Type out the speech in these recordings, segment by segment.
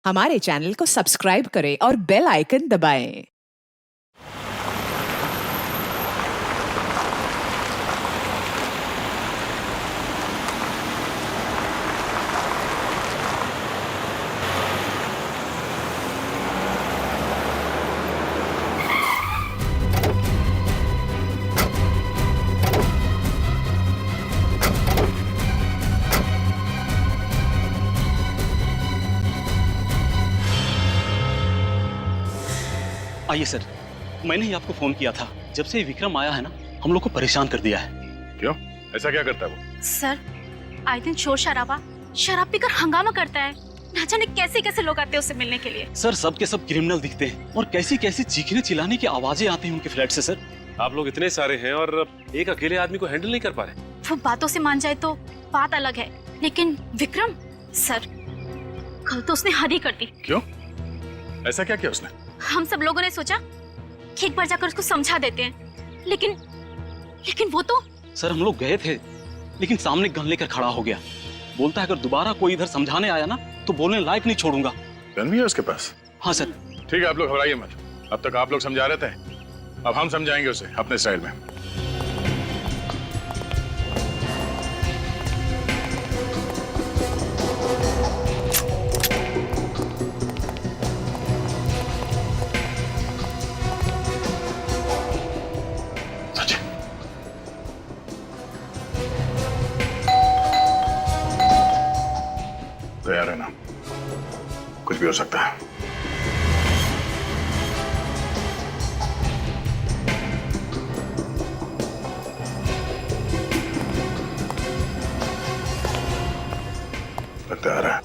हमारे चैनल को सब्सक्राइब करें और बेल आइकन दबाएं। आइए सर, मैंने ही आपको फोन किया था। जब से विक्रम आया है ना, हम लोग को परेशान कर दिया है। क्यों? ऐसा क्या करता है वो? सर, आए दिन शोर शराबा, शराब पीकर हंगामा करता है। ना जाने कैसे कैसे लोग आते हैं उससे मिलने के लिए। सर, सब के सब क्रिमिनल दिखते हैं और कैसी कैसी चीखने चिल्लाने की आवाजें आती हैं उनके फ्लैट से। सर, आप लोग इतने सारे हैं और एक अकेले आदमी को हैंडल नहीं कर पा रहे। वो बातों से मान जाए तो बात अलग है, लेकिन विक्रम सर, कल तो उसने हद ही कर दी। क्यों? ऐसा क्या किया उसने? हम सब लोगों ने सोचा कि एक बार जाकर उसको समझा देते हैं, लेकिन वो तो। सर, हम लोग गए थे, लेकिन सामने गन लेकर खड़ा हो गया। बोलता है अगर दोबारा कोई इधर समझाने आया ना तो बोलने लायक नहीं छोड़ूंगा। गन भी है उसके पास? हाँ सर। ठीक है, आप लोग घबराइए मत। अब तक आप लोग समझा रहे थे, अब हम समझाएंगे उसे अपने स्टाइल में। तैयार है ना? कुछ भी हो सकता है। लगता आ रहा है।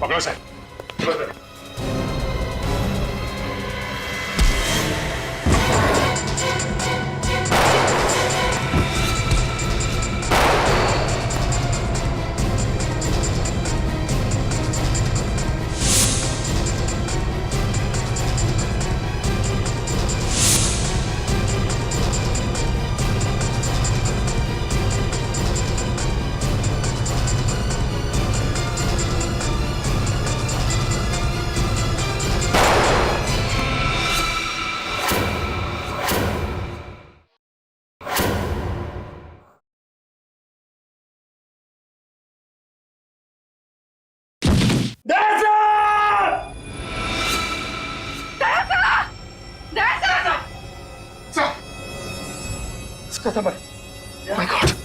पकड़ो सर।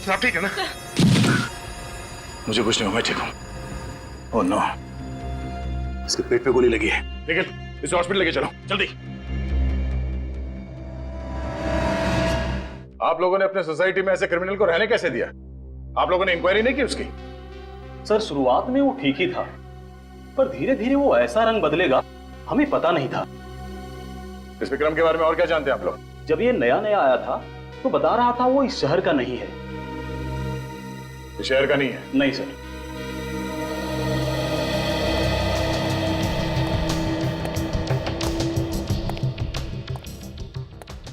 आप ठीक है ना? मुझे कुछ नहीं हुआ, मैं ठीक हूँ। ओह नो, इसके पेट पे गोली लगी है। निखिल, इसे हॉस्पिटल लेके चलो जल्दी। आप लोगों ने अपने सोसाइटी में ऐसे क्रिमिनल को रहने कैसे दिया? आप लोगों ने इंक्वायरी नहीं की उसकी? सर, शुरुआत में वो ठीक ही था, पर धीरे धीरे वो ऐसा रंग बदलेगा हमें पता नहीं था। इस विक्रम के बारे में और क्या जानते हैं आप लोग? जब ये नया नया आया था तो बता रहा था वो इस शहर का नहीं है। इस शहर का नहीं है? नहीं सर।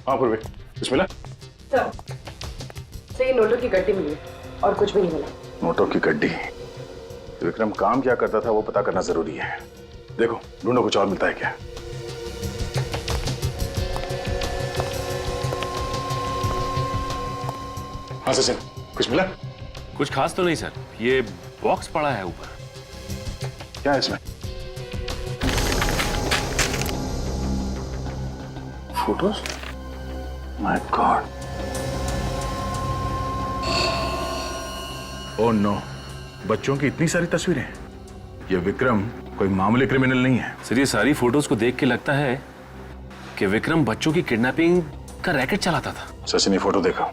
हाँ पूर्वी, कुछ मिला? सर, ये नोटों की गड्डी मिली और कुछ भी नहीं मिला। नोटों की गड्डी? विक्रम काम क्या करता था वो पता करना जरूरी है। देखो, ढूंढो कुछ और मिलता है क्या। हाँ सचिन, कुछ मिला? कुछ खास तो नहीं सर, ये बॉक्स पड़ा है ऊपर। क्या है इसमें? Photos? My God. Oh no, बच्चों की इतनी सारी तस्वीरें। ये विक्रम कोई मामूली क्रिमिनल नहीं है। सर, ये सारी फोटोज को देख के लगता है कि विक्रम बच्चों की किडनैपिंग का रैकेट चलाता था। सचिन, ये फोटो देखो।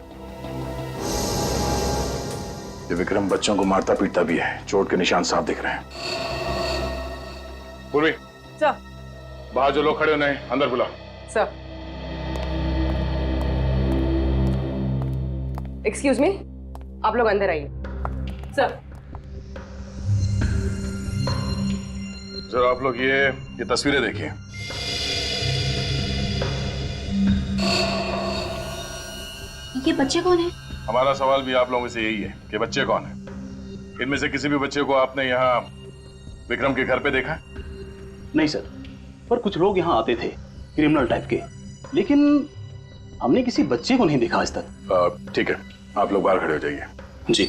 ये विक्रम बच्चों को मारता पीटता भी है, चोट के निशान साफ दिख रहे हैं। पूर्वी, सर। बाहर जो लोग खड़े होने अंदर बुला। सर। एक्सक्यूज मी, आप लोग अंदर आइए। सर। सर, आप लोग ये तस्वीरें देखिए। ये बच्चे कौन है? हमारा सवाल भी आप लोगों से यही है कि बच्चे कौन है? इनमें से किसी भी बच्चे को आपने यहाँ विक्रम के घर पे देखा? नहीं सर, पर कुछ लोग यहाँ आते थे क्रिमिनल टाइप के, लेकिन हमने किसी बच्चे को नहीं देखा आज तक। ठीक है, आप लोग बाहर खड़े हो जाइए। जी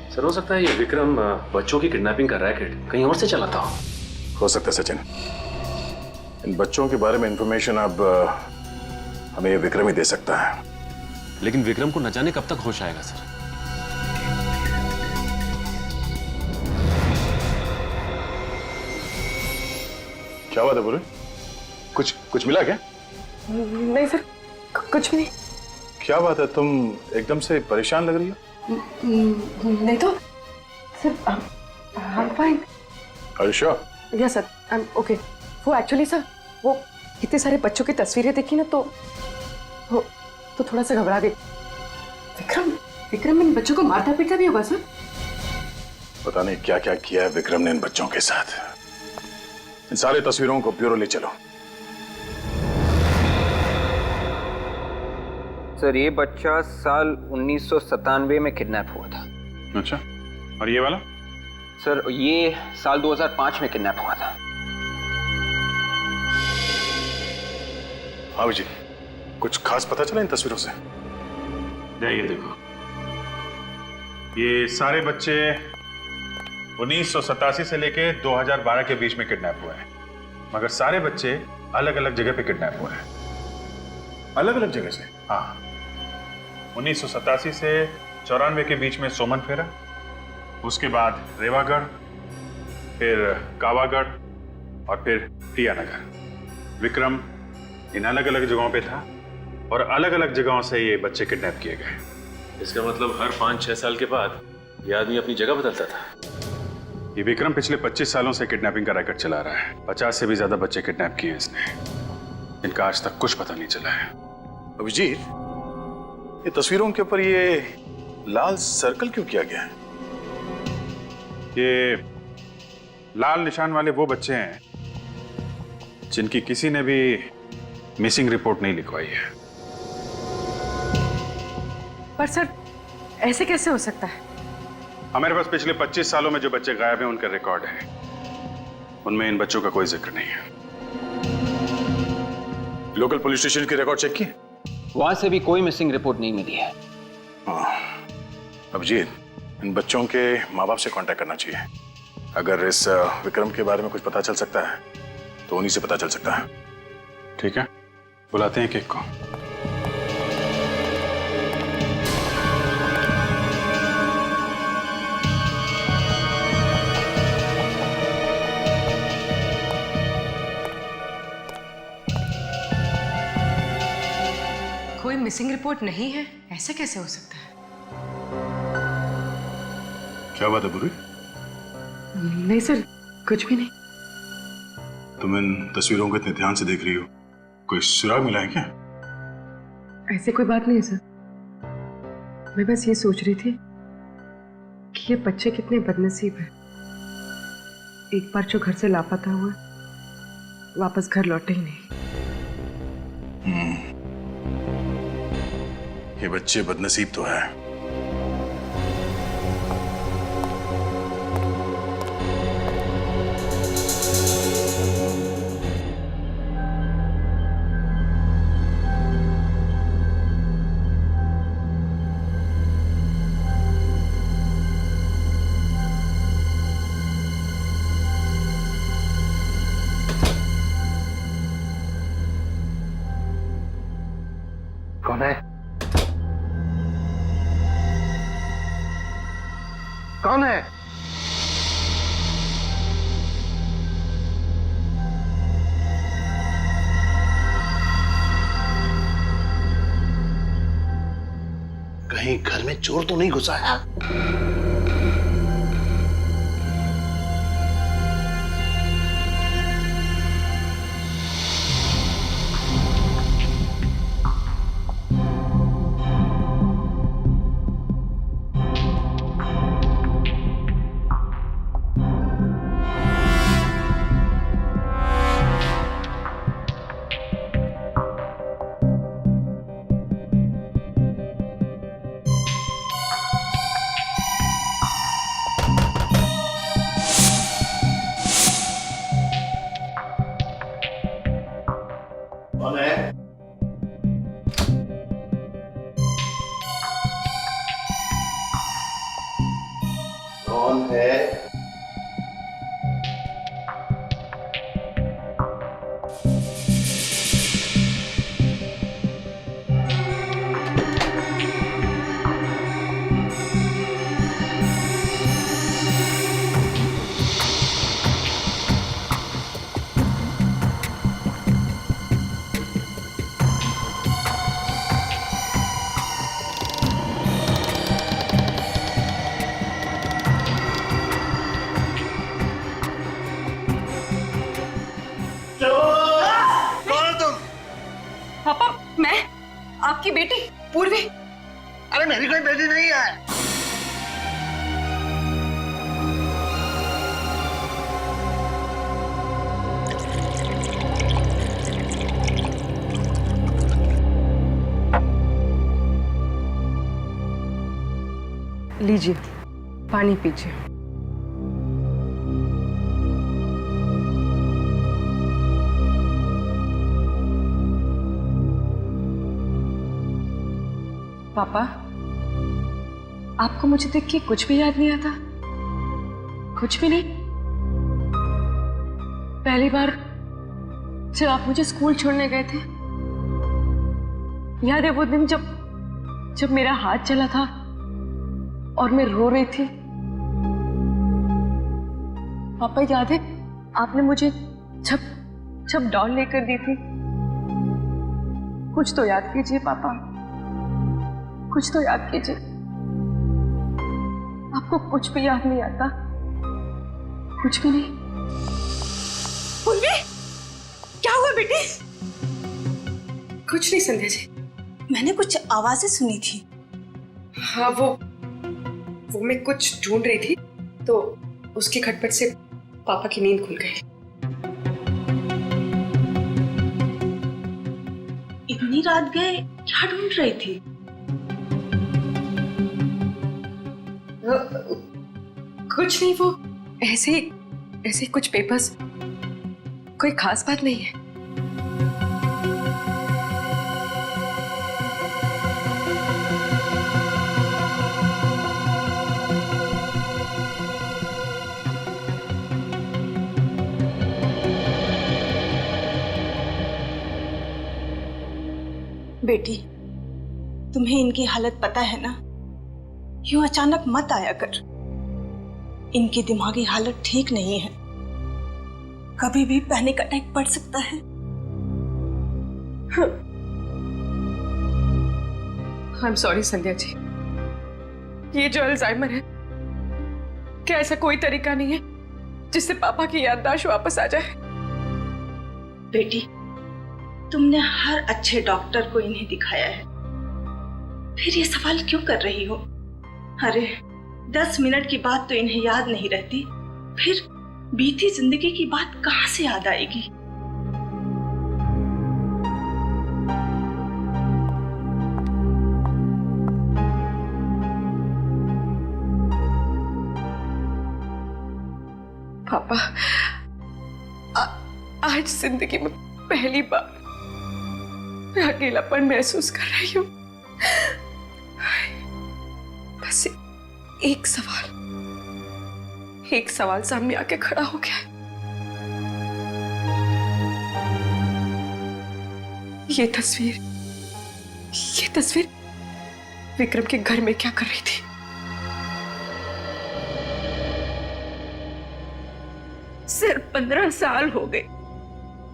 सर, हो सकता है ये विक्रम बच्चों की किडनैपिंग का रैकेट कहीं और से चलाता हो सकता है सचिन, इन बच्चों के बारे में इंफॉर्मेशन अब हमें ये विक्रम ही दे सकता है। लेकिन विक्रम को न जाने कब तक होश आएगा सर। क्या बात है बोले? कुछ मिला क्या? नहीं सर, कुछ भी नहीं। क्या बात है, तुम एकदम से परेशान लग रही हो? नहीं तो sir, I'm fine। Are you sure? Yes sir, I'm okay। वो एक्चुअली सर, वो इतने सारे बच्चों की तस्वीरें देखी ना तो थोड़ा सा घबरा गई। विक्रम इन बच्चों को मारता पीटता भी होगा सर? पता नहीं क्या क्या किया है विक्रम ने इन बच्चों के साथ। इन सारे तस्वीरों को ब्यूरो ले चलो। सर, ये बच्चा साल 1997 में किडनैप हुआ था। अच्छा, और ये वाला? सर, ये साल 2005 में किडनैप हुआ था। हाँ जी, कुछ खास पता चला इन तस्वीरों से? ये देखो, ये सारे बच्चे 1987 से लेके 2012 के बीच में किडनैप हुए हैं, मगर सारे बच्चे अलग अलग जगह पे किडनैप हुए हैं। अलग अलग जगह से? हाँ, 1987 से 94 के बीच में सोमन फेरा, उसके बाद रेवागढ़, फिर कावागढ़ और फिर टियानगर। विक्रम इन अलग अलग जगहों पे था और अलग अलग जगहों से ये बच्चे किडनैप किए गए। इसका मतलब हर 5-6 साल के बाद ये आदमी अपनी जगह बदलता था। ये विक्रम पिछले 25 सालों से किडनैपिंग का रैकेट चला रहा है। 50 से भी ज्यादा बच्चे किडनैप किए हैं इसने। इनका आज तक कुछ पता नहीं चला है। अभिजीत, ये तस्वीरों के ऊपर ये लाल सर्कल क्यों किया गया है? ये लाल निशान वाले वो बच्चे हैं जिनकी किसी ने भी मिसिंग रिपोर्ट नहीं लिखवाई है। पर सर, ऐसे कैसे हो सकता है? हमारे पास पिछले 25 सालों में जो बच्चे गायब हैं उनका रिकॉर्ड है, उनमें इन बच्चों का कोई जिक्र नहीं है। लोकल पुलिस स्टेशन की रिकॉर्ड चेक किए? वहां से भी कोई मिसिंग रिपोर्ट नहीं मिली है। अभिजीत, इन बच्चों के माँ बाप से कांटेक्ट करना चाहिए। अगर इस विक्रम के बारे में कुछ पता चल सकता है तो उन्हीं से पता चल सकता है। ठीक है, बुलाते हैं केक को। कोई मिसिंग रिपोर्ट नहीं है, ऐसा कैसे हो सकता है? क्या बात है बुरी? नहीं सर, कुछ भी नहीं। तुम इन तस्वीरों को इतने ध्यान से देख रही हो, कोई सुराग मिला है क्या? ऐसे कोई बात नहीं है सर। मैं बस ये सोच रही थी कि ये बच्चे कितने बदनसीब हैं। एक बार जो घर से लापता हुआ, वापस घर लौटे ही नहीं। ये बच्चे बदनसीब तो है। कौन है? कौन है? कहीं घर में चोर तो नहीं घुसा है? बेटी पूर्वी। अरे मेरी कोई बेटी नहीं है। लीजिए पानी पीजिए। पापा, आपको मुझे देख के कुछ भी याद नहीं आता? कुछ भी नहीं? पहली बार जब आप मुझे स्कूल छोड़ने गए थे, याद है वो दिन जब मेरा हाथ चला था और मैं रो रही थी? पापा याद है आपने मुझे जब डॉल लेकर दी थी? कुछ तो याद कीजिए पापा, कुछ तो याद कीजिए। आपको कुछ भी याद नहीं आता? कुछ भी नहीं? पूर्वी, क्या हुआ बेटी? कुछ नहीं संध्या जी। मैंने कुछ आवाजें सुनी थी। हाँ, वो मैं कुछ ढूंढ रही थी तो उसके खटपट से पापा की नींद खुल गई। इतनी रात गए क्या ढूंढ रही थी? कुछ नहीं, वो ऐसे ही कुछ पेपर्स, कोई खास बात नहीं है। बेटी, तुम्हें इनकी हालत पता है ना? यूं अचानक मत आया कर। इनकी दिमागी हालत ठीक नहीं है, कभी भी पैनिक अटैक पड़ सकता है। I am sorry Sandhya ji, ये जो अल्जाइमर है, क्या ऐसा कोई तरीका नहीं है जिससे पापा की याददाश्त वापस आ जाए? बेटी, तुमने हर अच्छे डॉक्टर को इन्हें दिखाया है, फिर ये सवाल क्यों कर रही हो? अरे 10 मिनट की बात तो इन्हें याद नहीं रहती, फिर बीती जिंदगी की बात कहां से याद आएगी? पापा, आज जिंदगी में पहली बार मैं अकेलापन महसूस कर रही हूँ। बस एक सवाल सामने आके खड़ा हो गया है। ये तस्वीर विक्रम के घर में क्या कर रही थी? सिर्फ 15 साल हो गए,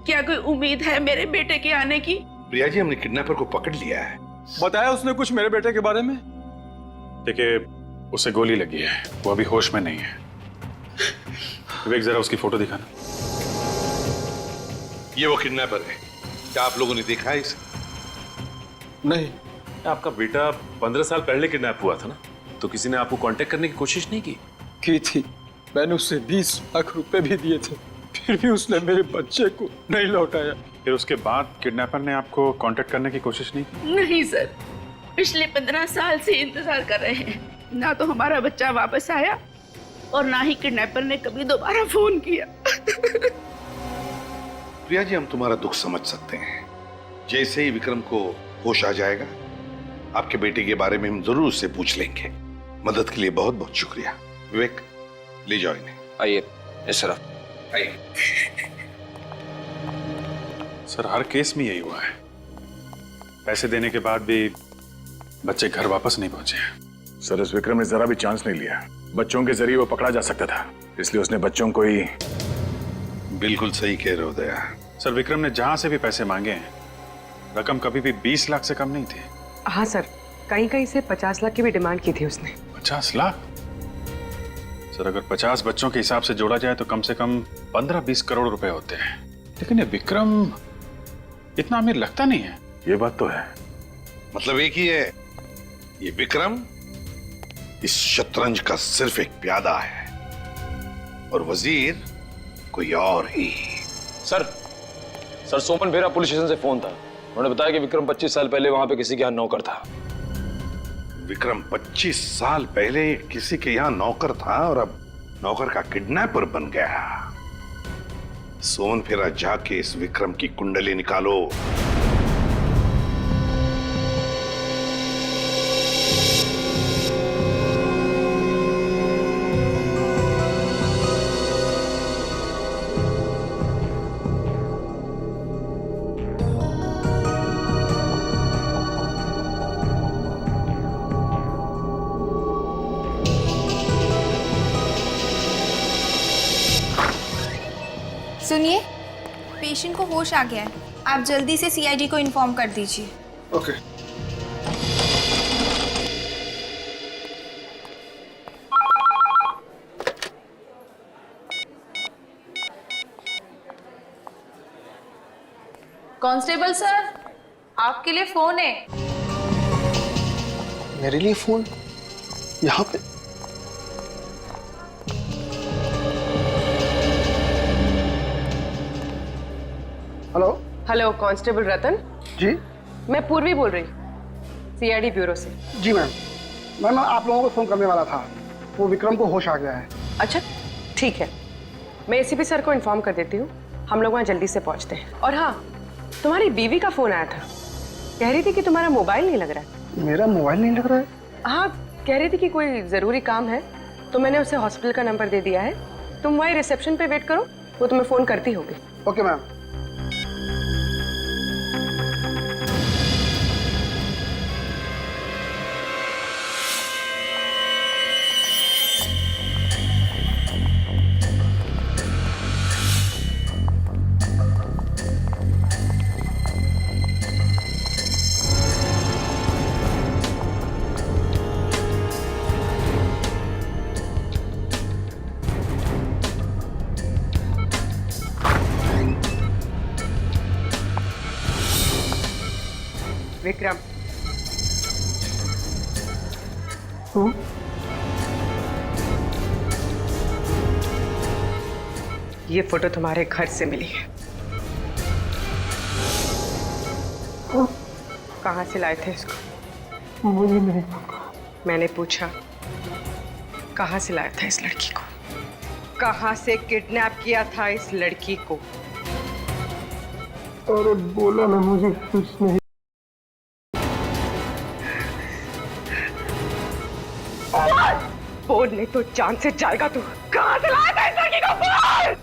क्या कोई उम्मीद है मेरे बेटे के आने की? प्रिया जी, हमने किडनैपर को पकड़ लिया है। बताया उसने कुछ मेरे बेटे के बारे में? देखिए, उसे गोली लगी है, वो अभी होश में नहीं है। विवेक, जरा उसकी फोटो दिखाना। ये वो किडनैपर है, क्या आप लोगों ने देखा है इसे? नहीं। आपका बेटा 15 साल पहले किडनैप हुआ था ना, तो किसी ने आपको कांटेक्ट करने की कोशिश नहीं की थी? मैंने उससे 20 लाख रुपए भी दिए थे, फिर भी उसने मेरे बच्चे को नहीं लौटाया। फिर उसके बाद किडनैपर ने आपको कांटेक्ट करने की कोशिश नहीं की? नहीं सर, पिछले 15 साल से इंतजार कर रहे हैं, ना तो हमारा बच्चा वापस आया और ना ही किडनैपर ने कभी दोबारा फोन किया। प्रिया जी, हम तुम्हारा दुख समझ सकते हैं। जैसे ही विक्रम को होश आ जाएगा, आपके बेटे के बारे में हम जरूर उससे पूछ लेंगे। मदद के लिए बहुत बहुत शुक्रिया। विवेक, ले जाओ इन्हें। आइए इस तरफ आइए। सर, हर केस में यही हुआ है, पैसे देने के बाद भी बच्चे घर वापस नहीं पहुंचे। सर, इस विक्रम ने जरा भी चांस नहीं लिया। बच्चों के जरिए वो पकड़ा जा सकता था, इसलिए उसने बच्चों को ही। बिल्कुल सही कह रहे हो दया। सर, विक्रम ने जहां से भी पैसे मांगे हैं, रकम कभी भी 20 लाख से कम नहीं थी। हाँ सर, कहीं से 50 लाख की भी डिमांड की थी उसने। 50 लाख? सर, अगर 50 बच्चों के हिसाब से जोड़ा जाए तो कम से कम 15-20 करोड़ रुपए होते हैं। लेकिन ये विक्रम इतना अमीर लगता नहीं है। ये बात तो है, मतलब एक ही है, ये विक्रम इस शतरंज का सिर्फ एक प्यादा है और वजीर कोई और ही। सर सोमन फेरा पुलिस स्टेशन से फोन था। उन्होंने बताया कि विक्रम 25 साल पहले वहां पे किसी के यहाँ नौकर था। विक्रम 25 साल पहले किसी के यहाँ नौकर था और अब नौकर का किडनैपर बन गया। सोमन फेरा जाके इस विक्रम की कुंडली निकालो। सुनिए, पेशेंट को होश आ गया है। आप जल्दी से सीआईडी को इन्फॉर्म कर दीजिए। ओके। कांस्टेबल सर, आपके लिए फोन है। मेरे लिए फोन यहाँ पे? हेलो हेलो, कांस्टेबल रतन जी। मैं पूर्वी बोल रही, सीआईडी ब्यूरो से। जी मैम, मैं आप लोगों को फोन करने वाला था। वो विक्रम को होश आ गया है। अच्छा ठीक है, मैं एसीपी सर को इन्फॉर्म कर देती हूँ। हम लोग वहाँ जल्दी से पहुँचते हैं। और हाँ, तुम्हारी बीवी का फोन आया था, कह रही थी कि तुम्हारा मोबाइल नहीं लग रहा है। मेरा मोबाइल नहीं लग रहा है? हाँ, कह रही थी कि कोई जरूरी काम है, तो मैंने उसे हॉस्पिटल का नंबर दे दिया है। तुम वही रिसेप्शन पे वेट करो, वो तुम्हें फोन करती होगी। Okay ma'am. विक्रम, ये फोटो तुम्हारे घर से मिली है। कहाँ से लाए थे इसको? मुझे नहीं। मैंने पूछा, कहाँ से लाया था इस लड़की को? कहाँ से किडनैप किया था इस लड़की को? अरे बोला ना, मुझे कुछ नहीं। बोल नहीं तो जान से जाएगा तू। कहाँ से लाया था इस लड़की को? बोल!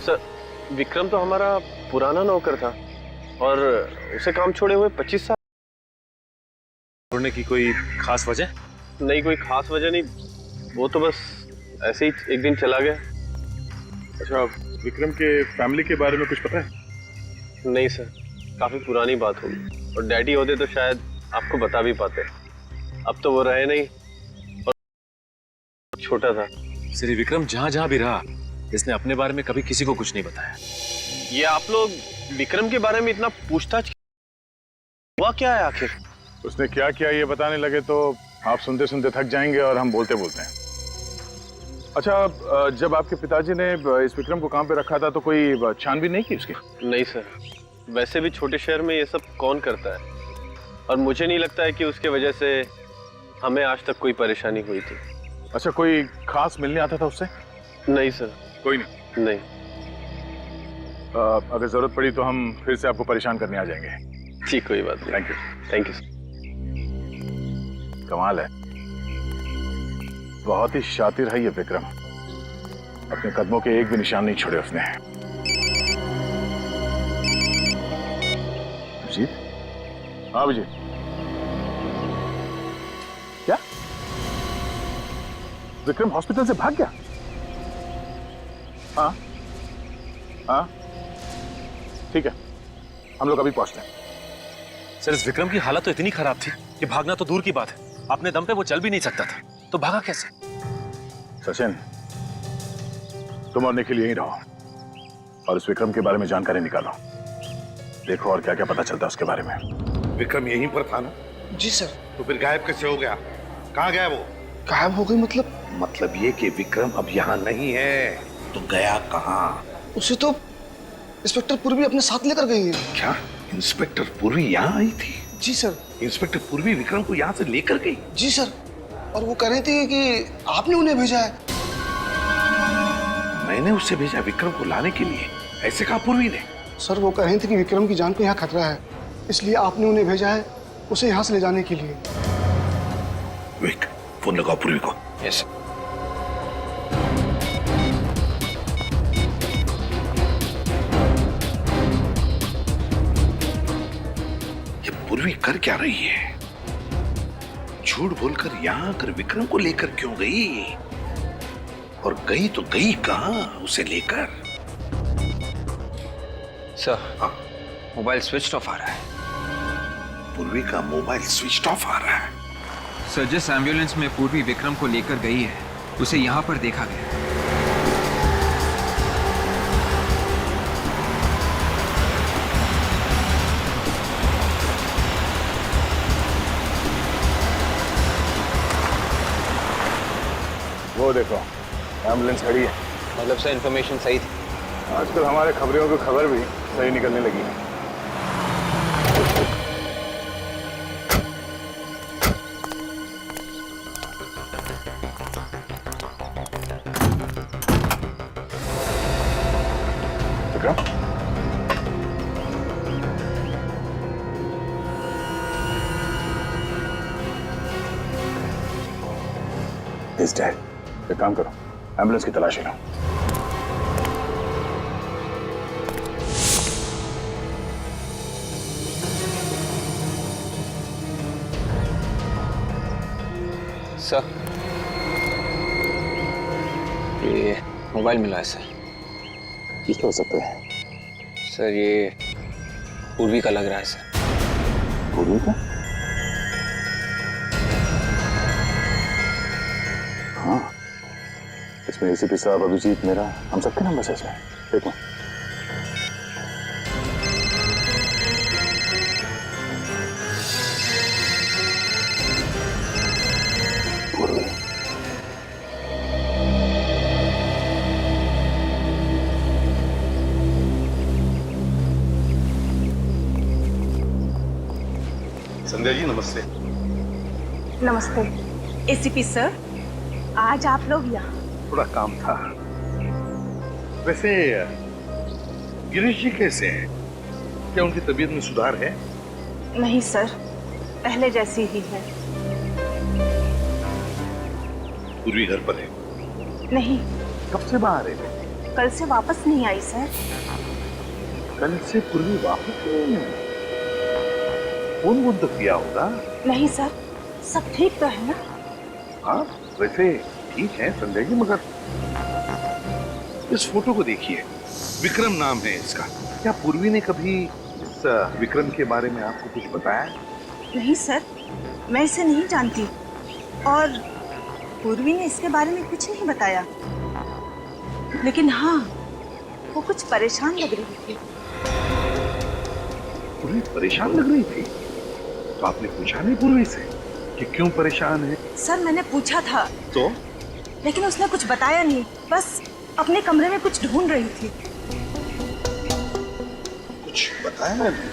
सर, विक्रम तो हमारा पुराना नौकर था और उसे काम छोड़े हुए 25 साल। छोड़ने की कोई खास वजह? नहीं, कोई खास वजह नहीं, वो तो बस ऐसे ही एक दिन चला गया। अच्छा, विक्रम के फैमिली के बारे में कुछ पता है? नहीं सर, काफी पुरानी बात होगी और डैडी होते तो शायद आपको बता भी पाते। अब तो वो रहे नहीं और छोटा था। श्री विक्रम जहां जहां भी रहा, इसने अपने बारे में कभी किसी को कुछ नहीं बताया। ये आप लोग विक्रम के बारे में इतना पूछताछ हुआ क्या है आखिर? उसने क्या किया ये बताने लगे तो आप सुनते सुनते थक जाएंगे और हम बोलते बोलते हैं। अच्छा, जब आपके पिताजी ने इस विक्रम को काम पे रखा था तो कोई छानबीन नहीं की उसकी? नहीं सर, वैसे भी छोटे शहर में ये सब कौन करता है और मुझे नहीं लगता है कि उसके वजह से हमें आज तक कोई परेशानी हुई थी। अच्छा, कोई खास मिलने आता था उससे? नहीं सर। कोई नहीं? नहीं। अगर जरूरत पड़ी तो हम फिर से आपको परेशान करने आ जाएंगे। जी कोई बात नहीं। Thank you. Thank you. कमाल है, बहुत ही शातिर है ये विक्रम। अपने कदमों के एक भी निशान नहीं छोड़े उसने। अभिजीत? हाँ अभिजीत, क्या विक्रम हॉस्पिटल से भाग गया? हाँ हाँ ठीक है, हम लोग अभी पहुंचते हैं। सर, इस विक्रम की हालत तो इतनी खराब थी कि भागना तो दूर की बात है, अपने दम पे वो चल भी नहीं सकता था, तो भागा कैसे? सचिन, तुम और निखिल यहीं रहो और इस विक्रम के बारे में जानकारी निकालो। देखो और क्या क्या पता चलता है उसके बारे में। विक्रम यहीं पर था ना? जी सर। तो फिर गायब कैसे हो गया? कहाँ गया वो? गायब हो गई मतलब? मतलब ये कि विक्रम अब यहाँ नहीं है, तो गया कहाँ? उसे तो इंस्पेक्टर पूर्वी अपने साथ लेकर गई है। क्या इंस्पेक्टर पूर्वी यहाँ आई थी? जी सर। इंस्पेक्टर पूर्वी विक्रम को यहाँ से लेकर गई? जी सर, और वो कह रही थी कि आपने उन्हें भेजा है। मैंने उसे भेजा विक्रम को लाने के लिए, ऐसे कहा पूर्वी ने? सर वो कह रही थी कि विक्रम की जान को यहाँ खतरा है, इसलिए आपने उन्हें भेजा है उसे यहाँ से ले जाने के लिए। विक, फोन लगाओ पूर्वी को। यस। ये पूर्वी कर क्या रही है? झूठ बोलकर यहाँ आकर विक्रम को लेकर क्यों गई? और गई तो गई कहाँ उसे लेकर? सर, मोबाइल स्विच ऑफ आ रहा है। पूर्वी का मोबाइल स्विच ऑफ आ रहा है? सर, जिस एम्बुलेंस में पूर्वी विक्रम को लेकर गई है उसे यहाँ पर देखा गया। वो देखो एम्बुलेंस खड़ी है। मतलब सर इन्फॉर्मेशन सही थी? आजकल हमारे खबरों की खबर भी सही निकलने लगी है। He's dead. एक काम करो, एम्बुलेंस की तलाशी लो। सर, ये मोबाइल मिला है सर। किसका हो सकता है? सर ये पूर्वी का लग रहा है सर। पूर्वी का? हाँ, इसमें एसीपी साहब, अभिजीत, मेरा, हम सबके नंबर है इसमें। देखो पूर्वी। संध्या जी नमस्ते। नमस्ते। एसीपी सर, आज आप लोग यहाँ? थोड़ा काम था। वैसे गिरीश जी कैसे हैं? क्या उनकी तबीयत में सुधार है? नहीं सर, पहले जैसी ही है। पूर्वी घर पर है? नहीं। कब से बाहर है? कल से वापस नहीं आई सर। कल से पूर्वी वापस नहीं आई? फोन वोन तो किया होगा? नहीं सर, सब ठीक तो है ना? हाँ वैसे ठीक है संजय जी, मगर इस फोटो को देखिए, विक्रम नाम है इसका। क्या पूर्वी ने कभी इस विक्रम के बारे में आपको कुछ बताया? नहीं सर, मैं इसे नहीं जानती और पूर्वी ने इसके बारे में कुछ नहीं बताया। लेकिन हाँ, वो कुछ परेशान लग रही थी। पूर्वी परेशान लग रही थी? तो आपने पूछा नहीं पूर्वी से कि क्यों परेशान है? सर मैंने पूछा था तो? लेकिन उसने कुछ बताया नहीं, बस अपने कमरे में कुछ ढूंढ रही थी। कुछ बताया नहीं?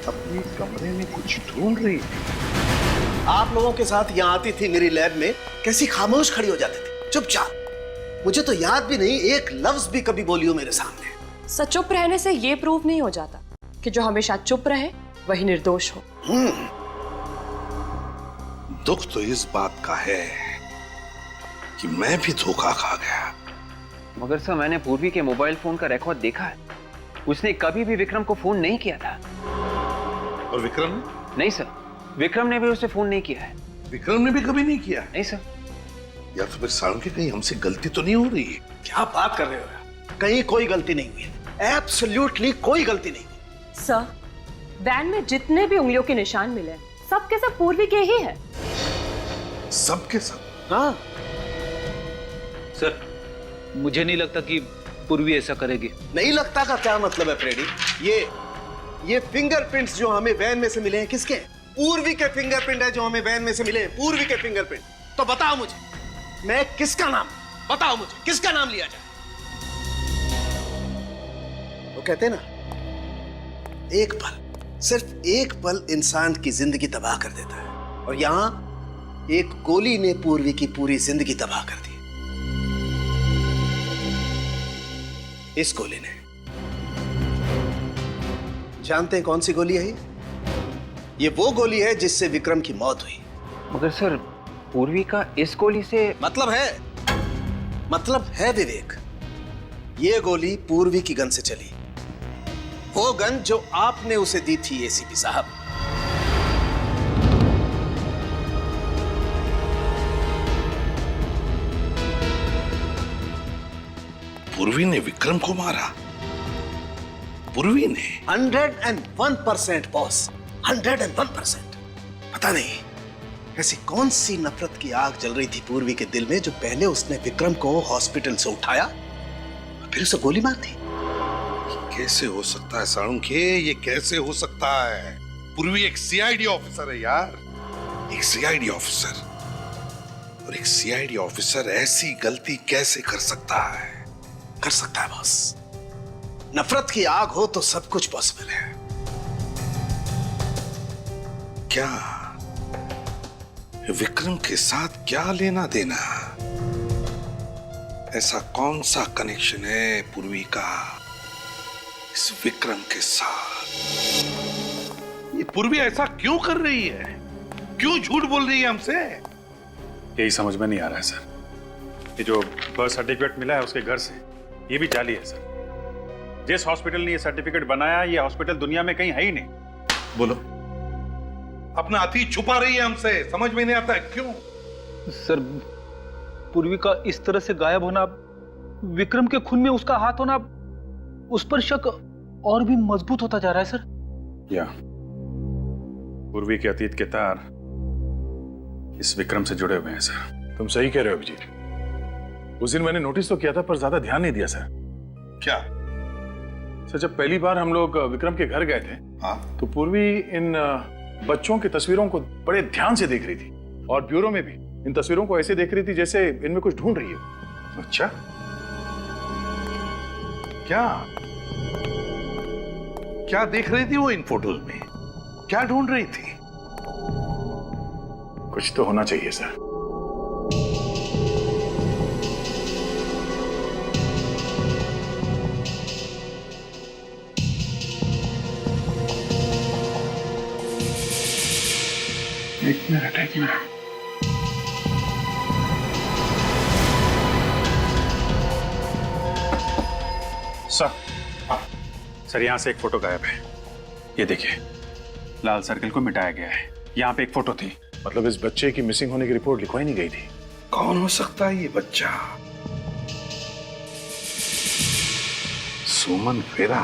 अपने कमरे में कुछ ढूंढ रही थी? आप लोगों के साथ यहाँ आती थी मेरी लैब में, कैसी खामोश खड़ी हो जाती थी, चुपचाप। मुझे तो याद भी नहीं एक लफ्ज भी कभी बोली हो मेरे सामने। सच चुप रहने से ये प्रूव नहीं हो जाता कि जो हमेशा चुप रहे वही निर्दोष हो। दुख तो इस बात का है कि मैं भी धोखा खा गया। मगर सर मैंने पूर्वी के मोबाइल फोन का रिकॉर्ड देखा है, उसने कभी भी विक्रम को फोन नहीं किया था। और विक्रम? नहीं सर, विक्रम ने भी उसे फोन नहीं किया है। विक्रम ने भी कभी नहीं किया? नहीं सर। या तो फिर साळुंखे कहीं हमसे गलती तो नहीं हो रही है? क्या बात कर रहे हो? कहीं कोई गलती नहीं हुई, एब्सोल्युटली कोई गलती नहीं हुई। सर, वैन में जितने भी उंगलियों के निशान मिले सब के सब पूर्वी के ही है। सब के सब? हाँ सर, मुझे नहीं लगता कि पूर्वी ऐसा करेगी। नहीं लगता का क्या मतलब है फ्रेडी? ये फिंगरप्रिंट्स जो हमें वैन में से मिले हैं किसके हैं? पूर्वी के फिंगरप्रिंट है जो हमें वैन में से मिले हैं, पूर्वी के फिंगरप्रिंट। तो बताओ मुझे, मैं किसका नाम, बताओ मुझे किसका नाम लिया जाए? वो कहते हैं ना, एक पल, सिर्फ एक पल इंसान की जिंदगी तबाह कर देता है, और यहां एक गोली ने पूर्वी की पूरी जिंदगी तबाह कर दी। इस गोली ने, जानते हैं कौन सी गोली है ये वो गोली है जिससे विक्रम की मौत हुई। मगर सर, पूर्वी का इस गोली से मतलब है विवेक, ये गोली पूर्वी की गन से चली, वो गन जो आपने उसे दी थी एसीपी साहब। पूर्वी ने विक्रम को मारा? पूर्वी ने? 101% बॉस, 101%। पता नहीं ऐसी कौन सी नफरत की आग जल रही थी पूर्वी के दिल में जो पहले उसने विक्रम को हॉस्पिटल से उठाया और फिर उसे गोली मार दी। कैसे हो सकता है साळुंखे, ये कैसे हो सकता है? पूर्वी एक सीआईडी ऑफिसर है यार, एक सीआईडी ऑफिसर, और एक सीआईडी ऑफिसर ऐसी गलती कैसे कर सकता है? कर सकता है बॉस, नफरत की आग हो तो सब कुछ पॉसिबल है। क्या विक्रम के साथ क्या लेना देना? ऐसा कौन सा कनेक्शन है पूर्वी का इस विक्रम के साथ? ये पूर्वी ऐसा क्यों कर रही है? क्यों झूठ बोल रही है हमसे? यही समझ में नहीं आ रहा है सर। ये जो बर्थ सर्टिफिकेट मिला है उसके घर से, ये भी जाली है सर। जिस हॉस्पिटल ने ये सर्टिफिकेट बनाया, ये हॉस्पिटल दुनिया में कहीं है ही नहीं। बोलो, अपना अतीत छुपा रही है हमसे, समझ में नहीं आता है क्यों? सर, पूर्वी का इस तरह से गायब होना, विक्रम के खून में उसका हाथ होना, उस पर शक और भी मजबूत होता जा रहा है सर। या पूर्वी के अतीत के तार इस विक्रम से जुड़े हुए हैं सर। तुम सही कह रहे हो अभिजीत। उस दिन मैंने नोटिस तो किया था पर ज्यादा ध्यान नहीं दिया सर। क्या सर, जब पहली बार हम लोग विक्रम के घर गए थे, हाँ, तो पूर्वी इन बच्चों की तस्वीरों को बड़े ध्यान से देख रही थी, और ब्यूरो में भी इन तस्वीरों को ऐसे देख रही थी जैसे इनमें कुछ ढूंढ रही हो। अच्छा, क्या क्या देख रही थी वो इन फोटोज में? क्या ढूंढ रही थी? कुछ तो होना चाहिए सर। एक मिनट। सर, यहां से एक फोटो गायब है। ये देखिए, लाल सर्कल को मिटाया गया है। यहाँ पे एक फोटो थी। मतलब इस बच्चे की मिसिंग होने की रिपोर्ट लिखवाई नहीं गई थी। कौन हो सकता है ये बच्चा? सोमन फेरा,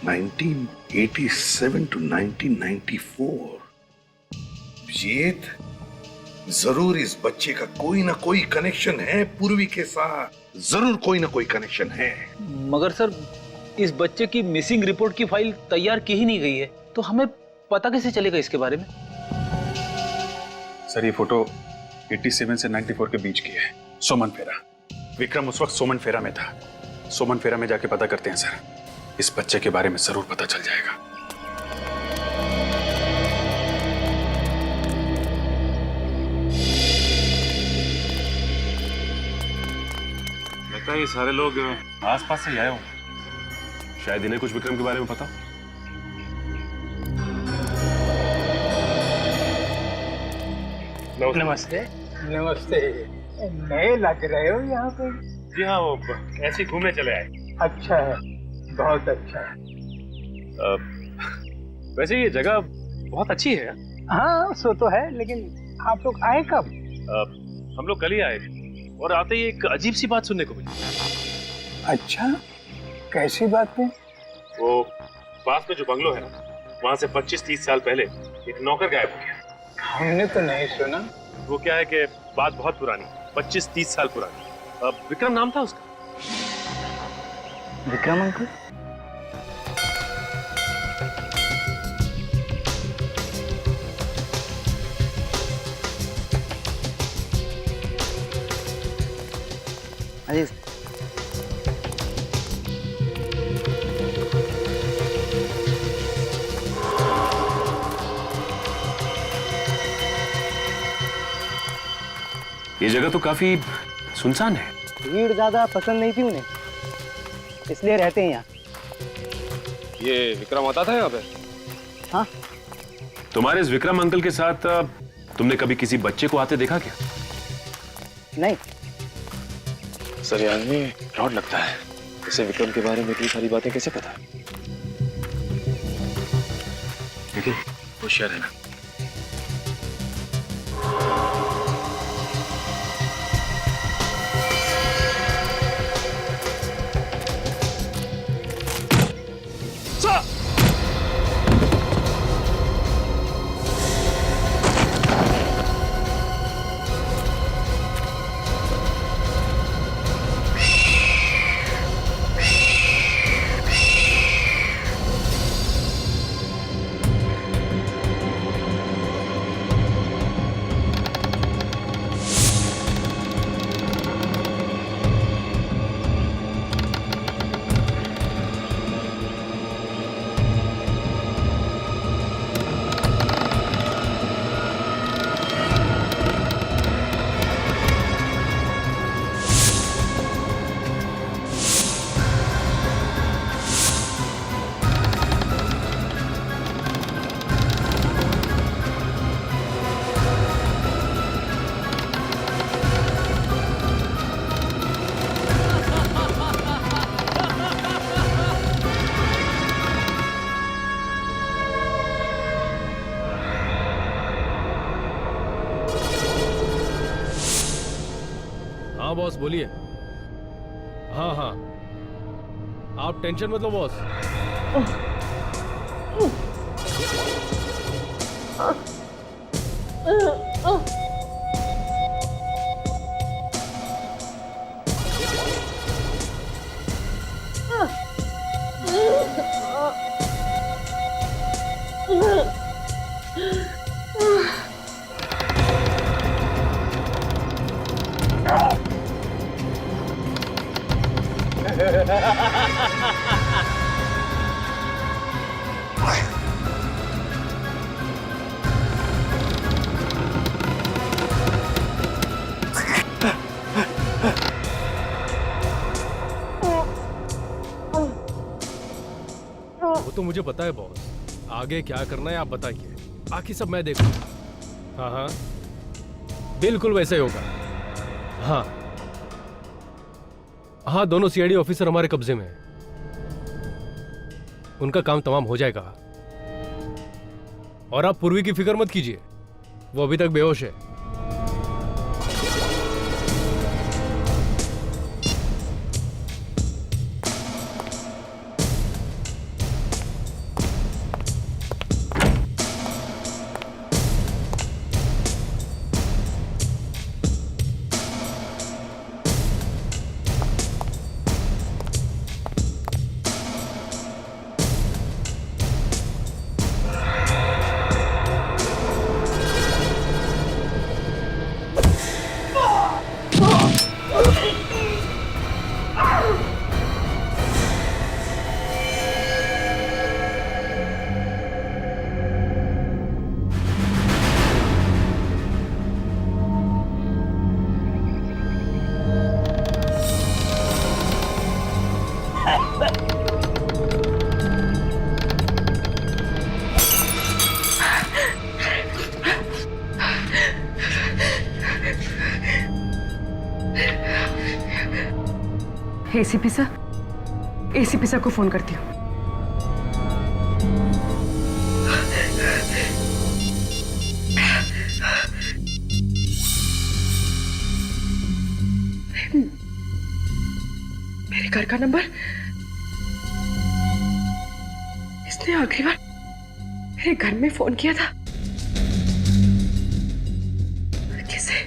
1987 to 1994। अभिजीत, जरूर इस बच्चे का कोई ना कोई कनेक्शन है पूर्वी के साथ, जरूर कोई ना कोई कनेक्शन है। मगर सर, इस बच्चे की मिसिंग रिपोर्ट की फाइल तैयार की ही नहीं गई है, तो हमें पता कैसे चलेगा इसके बारे में? सर, ये फोटो 87 से 94 के बीच की है। सोमन फेरा, विक्रम उस वक्त सोमन फेरा में था। सोमन फेरा में जाके पता करते हैं सर, इस बच्चे के बारे में जरूर पता चल जाएगा। लगता है ये सारे लोग आसपास से ही आए होंगे। शायद इन्हें कुछ विक्रम के बारे में पता। नमस्ते। नमस्ते। नए लग रहे हो यहाँ पे? जी हाँ, वो ऐसे घूमने चले आए। अच्छा है, बहुत अच्छा है। वैसे ये जगह बहुत अच्छी है। हाँ, सो तो है, लेकिन आप लोग आए कब? हम लोग कल ही आए थे, और आते ही एक अजीब सी बात सुनने को मिली। अच्छा, कैसी बात है? वो पास में जो बंगलो है ना, वहाँ से 25-30 साल पहले एक नौकर गायब हो गया। हमने तो नहीं सुना। वो क्या है कि बात बहुत पुरानी, 25-30 साल पुरानी। विक्रम नाम था उसका। विक्रम अंकल? अरे ये जगह तो काफी सुनसान है। भीड़ ज्यादा पसंद नहीं थी उन्हें, इसलिए रहते हैं यहाँ। ये विक्रम आता था यहाँ पे? हाँ। तुम्हारे इस विक्रम अंकल के साथ तुमने कभी किसी बच्चे को आते देखा क्या? नहीं। सर ये आदमी फ्रॉड लगता है। इसे विक्रम के बारे में इतनी सारी बातें कैसे पता है? लेकिन होशियार है ना। हाँ बॉस बोलिए। हाँ हाँ आप टेंशन मत लो बॉस। वो तो मुझे पता है बॉस, आगे क्या करना है आप बताइए, बाकी सब मैं देखूंगा। हाँ हाँ बिल्कुल वैसे ही होगा। हाँ हाँ दोनों सीआईडी ऑफिसर हमारे कब्जे में हैं, उनका काम तमाम हो जाएगा। और आप पूर्वी की फिक्र मत कीजिए, वो अभी तक बेहोश है। एसीपी सर को फोन करती हूँ। मेरे घर का नंबर, इसने आखिरी बार मेरे घर में फोन किया था किसे?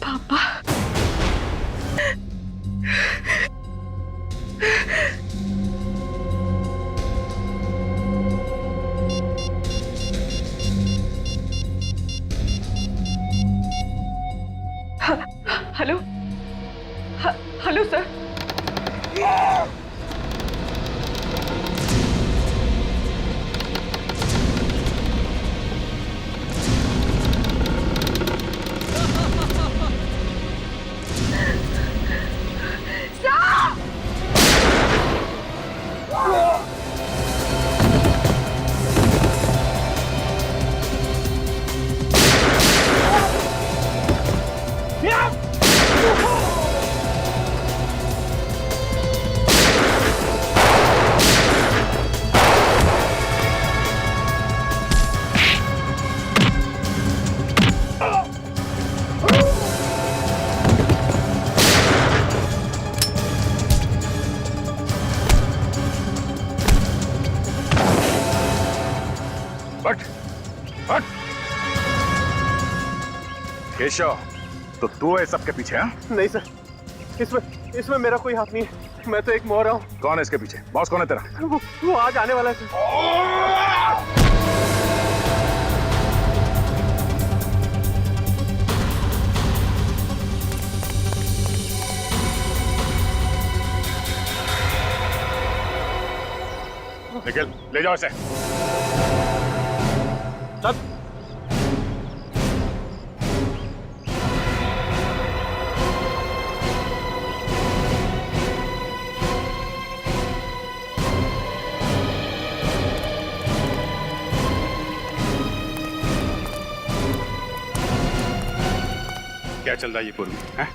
पापा। केशव, तो तू है सबके पीछे? हाँ, नहीं सर, इसमें मेरा कोई हाथ नहीं है। मैं तो एक मोहरा हूँ। कौन है इसके पीछे? बॉस कौन है तेरा? वो आज आने वाला है सर। निखिल, ले जाओ इसे। चल। क्या चल रहा है ये पूर्वी? हैं?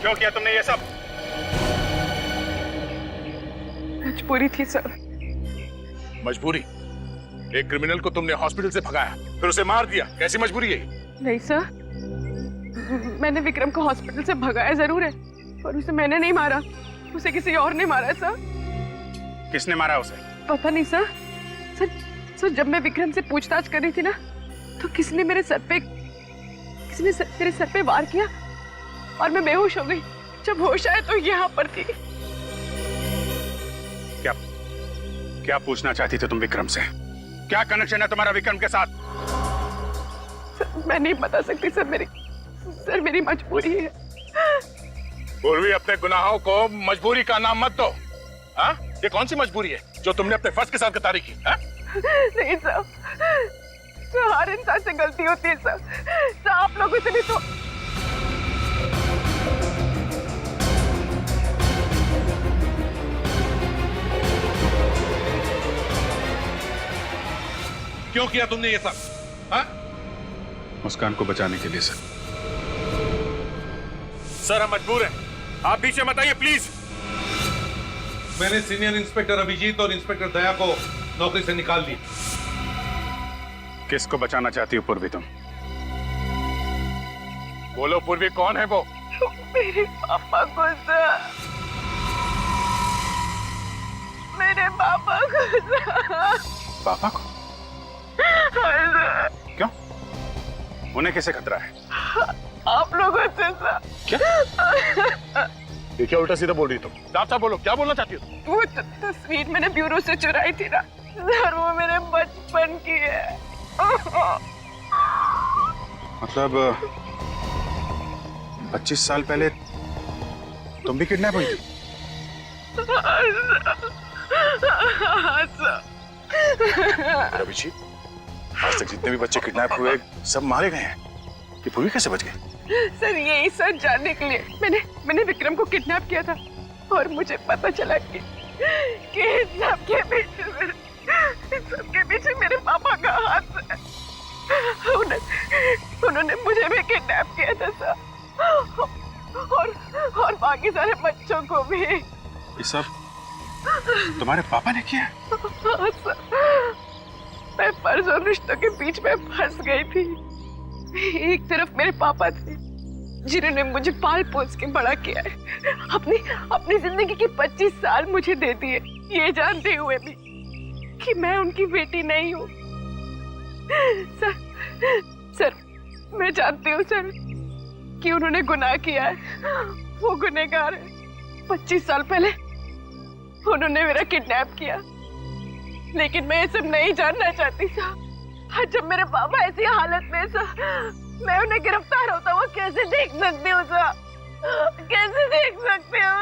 क्यों किया तुमने ये सब? मजबूरी थी सर। मजबूरी? एक क्रिमिनल को तुमने हॉस्पिटल से भगाया, फिर उसे मार दिया। कैसी मजबूरी है? नहीं सर, मैंने विक्रम को हॉस्पिटल से भगाया जरूर है, पर उसे मैंने नहीं मारा, उसे किसी और ने मारा है सर। किसने मारा उसे? पता नहीं सर। सर जब मैं विक्रम से पूछताछ कर रही थी ना, तो किसी ने मेरे सर पे वार किया और मैं बेहोश हो गई। जब होश आया तो यहाँ पर थी। क्या पूछना चाहती थे तुम विक्रम से? क्या कनेक्शन है तुम्हारा विक्रम के साथ? सर, मैं नहीं बता सकती सर, मेरी मजबूरी है। पूर्वी, अपने गुनाहों को मजबूरी का नाम मत दो। हाँ? ये कौन सी मजबूरी है जो तुमने अपने फर्ज के साथ गद्दारी की? हाँ? नहीं सर, हर इंसान से गलती होती है सर। आप लोगों से भी तो। क्यों किया तुमने ये सब? हाँ? मुस्कान को बचाने के लिए सर। सर, हम मजबूर हैं, आप पीछे मत आइए प्लीज। मैंने सीनियर इंस्पेक्टर अभिजीत और इंस्पेक्टर दया को नौकरी से निकाल दिया। किसको बचाना चाहती हो पूर्वी तुम? बोलो पूर्वी, कौन है वो? मेरे पापा को सर, मेरे पापा को सर। पापा को? क्यों? उन्हें कैसे खतरा है? आप लोगों से सर। क्या? ये क्या उल्टा सीधा बोल रही तुम? साफ बोलो, क्या बोलना चाहती हो? वो तस्वीर मैंने ब्यूरो से चुराई थी ना सर, वो मेरे बचपन की है। मतलब 25 साल पहले तुम भी किडनैप हुई थी? अभिजीत, आज तक जितने भी बच्चे किडनैप हुए सब मारे गए हैं। ये पूर्वी कैसे बच गए? सर यही सच जानने के लिए मैंने विक्रम को किडनैप किया था, और मुझे पता चला कि सबके पीछे मेरे पापा का हाथ है। उन्होंने मुझे भी किडनैप किया था सर, और बाकी सारे बच्चों को भी। ये सब तुम्हारे पापा ने किया? हाँ सर, मैं फर्ज और रिश्तों के बीच में फंस गई थी। एक तरफ मेरे पापा थे जिन्होंने मुझे पाल पोस के बड़ा किया है, अपनी जिंदगी के 25 साल मुझे दे दिए, ये जानते हुए भी कि मैं उनकी बेटी नहीं हूँ। सर मैं जानती हूँ सर कि उन्होंने गुनाह किया है, वो गुनहगार है। 25 साल पहले उन्होंने मेरा किडनैप किया, लेकिन मैं ये सब नहीं जानना चाहती सर। जब मेरे पापा ऐसी हालत में सर, मैं उन्हें गिरफ्तार होता हुआ कैसे देख सकती हूँ सर? कैसे देख सकती हूँ?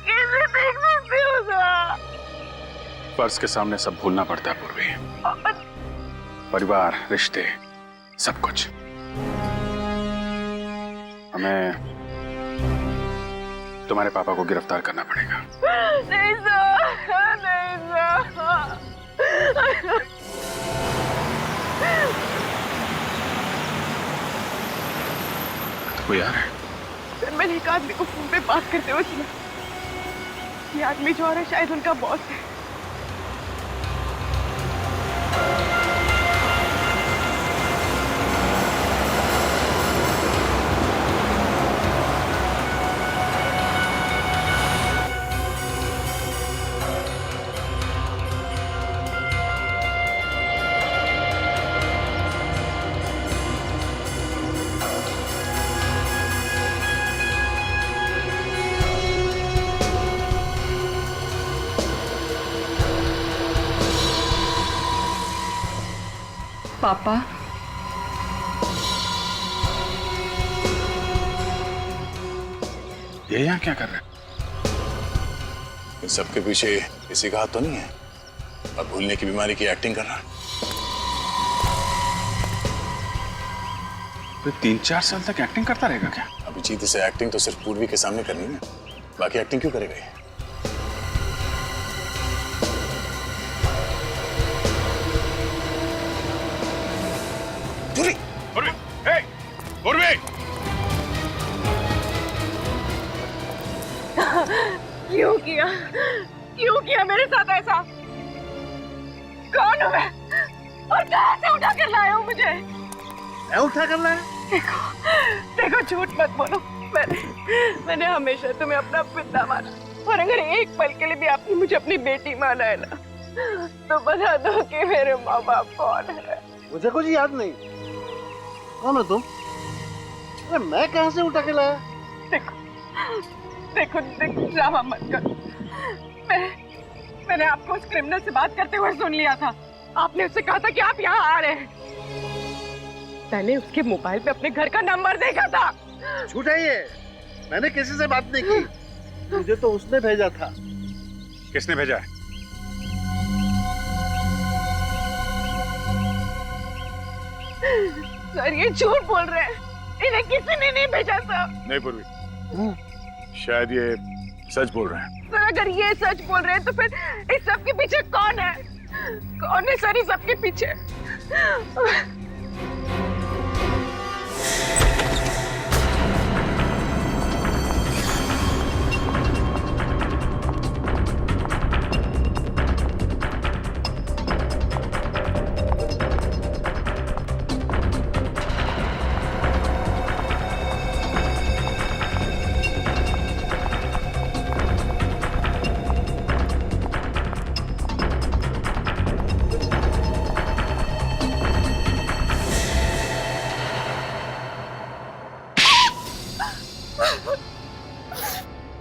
कैसे देख सकती हूँ सर? फर्ज के सामने सब भूलना पड़ता है पूर्वी। परिवार, रिश्ते, सब कुछ। हमें तुम्हारे पापा को गिरफ्तार करना पड़ेगा। नहीं सर, नहीं सर। तो कोई आ रहा है? सर मैंने एक आदमी को फोन पे बात करते हुए सुना। ये आदमी जो आ रहा है शायद उनका बॉस है। पापा, ये यहाँ क्या कर रहे हैं? इन सबके पीछे किसी का हाथ तो नहीं है? अब भूलने की बीमारी की एक्टिंग कर रहा है। तो 3-4 साल तक एक्टिंग करता रहेगा क्या? अभिजीत, इसे एक्टिंग तो सिर्फ पूर्वी के सामने करनी है, बाकी एक्टिंग क्यों करेगा ये? क्यों किया मेरे साथ ऐसा? कौन हूँ मैं और कहाँ से उठा कर लाए हो मुझे? मैं उठा कर लाया? देखो झूठ मत बोलो, मैंने हमेशा तुम्हें अपना पिता माना, और अगर एक पल के लिए भी आपने मुझे अपनी बेटी माना है ना, तो बता दो कि मेरे माँ बाप कौन है। मुझे कुछ याद नहीं। कौन हो तुम? अरे मैं कहाँ से उठा के लाया? देखो ड्रामा मत करो। मैंने आपको उस क्रिमिनल से बात करते हुए सुन लिया था। आपने उससे कहा था कि आप यहाँ आ रहे हैं। मैंने उसके मोबाइल पे अपने घर का नंबर देखा था। झूठ है ये, मैंने किसी से बात नहीं की। मुझे तो उसने भेजा था। किसने भेजा है? सर ये झूठ बोल रहे हैं, इन्हें किसी ने नहीं भेजा था। नहीं पूर्वी, शायद ये सच बोल रहे हैं। सर अगर ये सच बोल रहे हैं तो फिर इस सब के पीछे कौन है? कौन है सर इस सब के पीछे?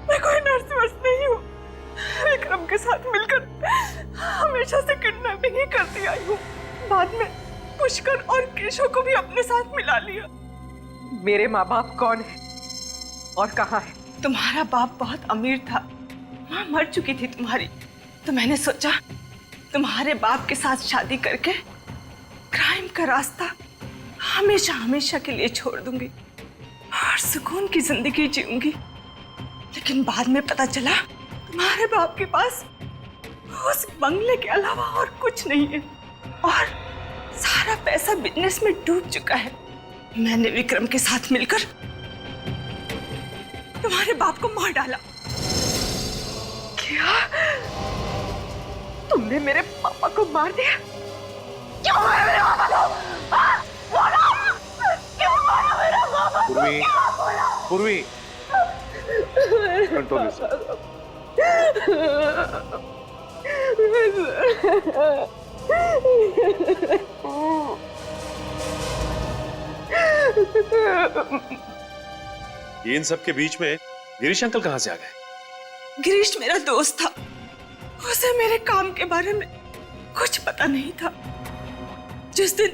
मैं कोई नर्स वर्स नहीं हूँ। विक्रम के साथ मिलकर हमेशा से किडनैपिंग ही करती आई हूँ। बाद में पुष्कर और केशव को भी अपने साथ मिला लिया। मेरे माँ बाप कौन है और कहाँ है? तुम्हारा बाप बहुत अमीर था, माँ मर चुकी थी तुम्हारी, तो मैंने सोचा तुम्हारे बाप के साथ शादी करके क्राइम का रास्ता हमेशा हमेशा के लिए छोड़ दूंगी और सुकून की जिंदगी जीऊंगी। लेकिन बाद में पता चला तुम्हारे बाप के पास उस बंगले के अलावा और कुछ नहीं है और सारा पैसा बिजनेस में डूब चुका है। मैंने विक्रम के साथ मिलकर तुम्हारे बाप को मार डाला। क्या? तुमने मेरे पापा को मार दिया? क्यों मारा मेरे पापा को? बोलो! क्यों मारा मेरे पापा को? पूर्वी, कंट्रोल ये इन सब के बीच में गिरीश अंकल कहाँ से आ गए? गिरीश मेरा दोस्त था, उसे मेरे काम के बारे में कुछ पता नहीं था। जिस दिन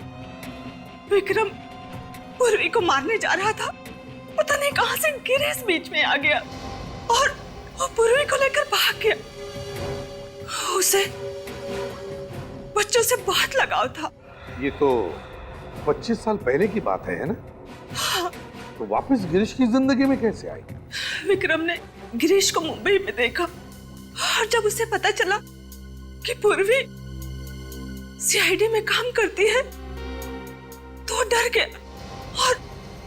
विक्रम पूर्वी को मारने जा रहा था, पता नहीं कहां से गिरीश बीच में आ गया और वो पूर्वी को लेकर भाग गया। उसे बच्चों से बहुत लगाव था। ये तो 25 साल पहले की बात है ना? हाँ। तो वापस गिरीश की जिंदगी में कैसे आई? विक्रम ने गिरीश को मुंबई में देखा और जब उसे पता चला कि पूर्वी सीआईडी में काम करती है तो डर गया और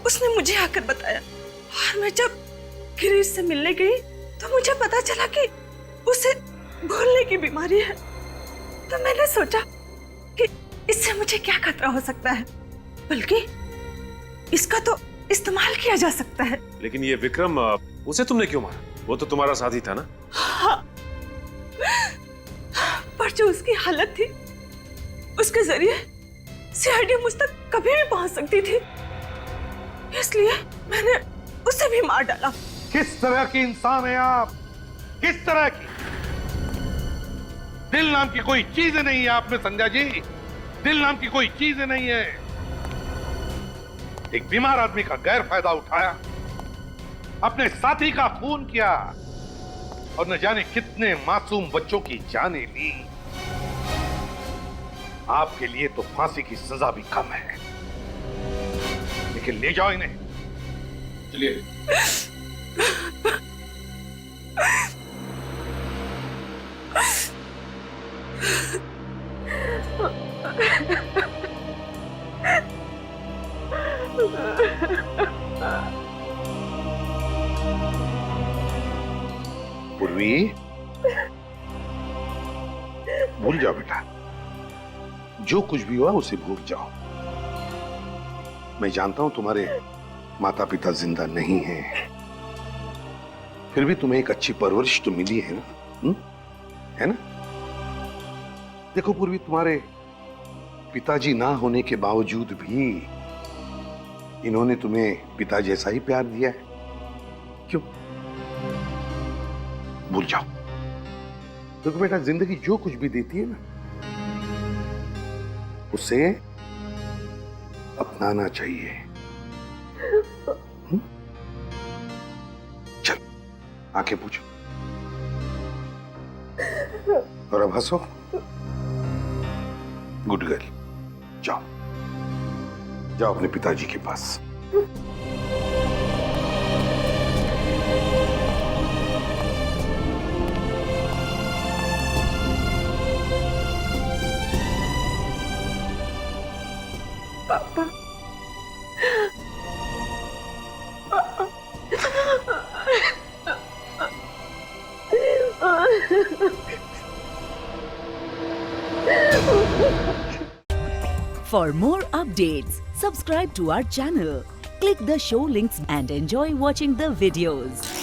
उसने मुझे आकर बताया। और मैं जब गिरीश से मिलने गई तो मुझे पता चला कि उसे भूलने की बीमारी है। तो मैंने सोचा कि इससे मुझे क्या खतरा हो सकता है, बल्कि इसका तो इस्तेमाल किया जा सकता है। लेकिन ये विक्रम, उसे तुमने क्यों मारा? वो तो तुम्हारा साथी था ना? हाँ। पर जो उसकी हालत थी, उसके जरिए सीआईडी मुझ तक कभी भी पहुंच सकती थी, इसलिए मैंने उसे भी मार डाला। किस तरह की इंसान है आप? किस तरह की? दिल नाम की कोई चीज नहीं है आप में संध्या जी। दिल नाम की कोई चीज नहीं है। एक बीमार आदमी का गैर फायदा उठाया, अपने साथी का खून किया और न जाने कितने मासूम बच्चों की जानें ली। आपके लिए तो फांसी की सजा भी कम है, लेकिन ले जाओ इन्हें। चलिए। पूर्वी, भूल जाओ बेटा, जो कुछ भी हुआ उसे भूल जाओ। मैं जानता हूं तुम्हारे माता पिता जिंदा नहीं हैं, फिर भी तुम्हें एक अच्छी परवरिश तो मिली है ना, है ना? देखो पूर्वी, तुम्हारे पिताजी ना होने के बावजूद भी इन्होंने तुम्हें पिता जैसा ही प्यार दिया है। क्यों? भूल जाओ। देखो बेटा, जिंदगी जो कुछ भी देती है ना, उसे अपनाना चाहिए। चल, आंखें पूछो और अब हंसो। गुड गर्ल, जाओ जाओ अपने पिताजी के पास। पापा, For more updates, subscribe to our channel, click the show links and enjoy watching the videos.